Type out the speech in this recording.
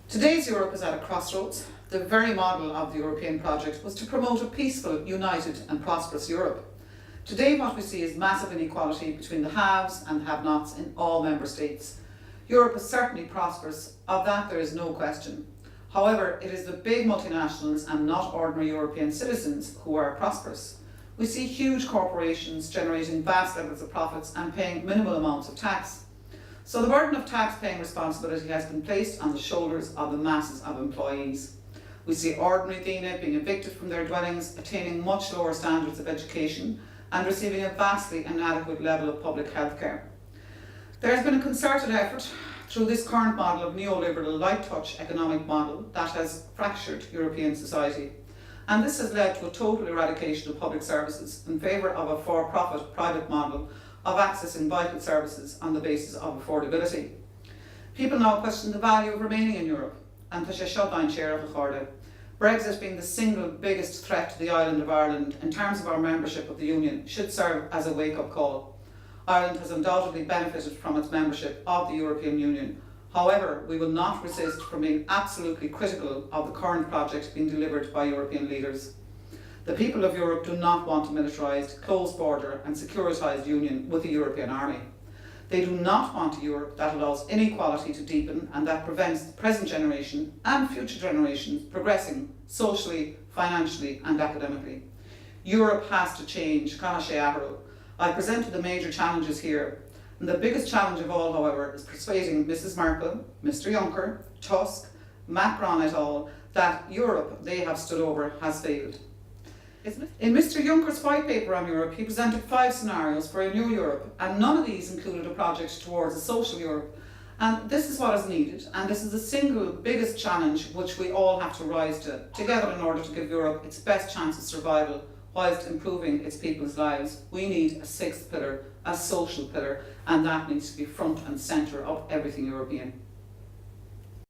Today's Europe is at a crossroads. The very model of the European project was to promote a peaceful, united and prosperous Europe. Today what we see is massive inequality between the haves and have-nots in all member states. Europe is certainly prosperous, of that there is no question. However, it is the big multinationals and not ordinary European citizens who are prosperous. We see huge corporations generating vast levels of profits and paying minimal amounts of tax. So the burden of tax-paying responsibility has been placed on the shoulders of the masses of employees. We see ordinary Daoine being evicted from their dwellings, attaining much lower standards of education and receiving a vastly inadequate level of public health care. There has been a concerted effort through this current model of neoliberal light-touch economic model that has fractured European society. And this has led to a total eradication of public services in favour of a for-profit private model of accessing vital services on the basis of affordability. People now question the value of remaining in Europe, and tá sé seo dainn séireach a chorda. Brexit being the single biggest threat to the island of Ireland in terms of our membership of the Union should serve as a wake-up call. Ireland has undoubtedly benefited from its membership of the European Union. However, we will not resist from being absolutely critical of the current project being delivered by European leaders. The people of Europe do not want a militarised, closed border and securitised union with the European army. They do not want a Europe that allows inequality to deepen and that prevents the present generation and future generations progressing socially, financially and academically. Europe has to change. I presented the major challenges here. And the biggest challenge of all, however, is persuading Mrs. Merkel, Mr. Juncker, Tusk, Macron et al. That Europe they have stood over has failed. In Mr. Juncker's white paper on Europe, he presented 5 scenarios for a new Europe, and none of these included a project towards a social Europe. And this is what is needed, and this is the single biggest challenge which we all have to rise to together in order to give Europe its best chance of survival whilst improving its people's lives. We need a 6th pillar, a social pillar, and that needs to be front and centre of everything European.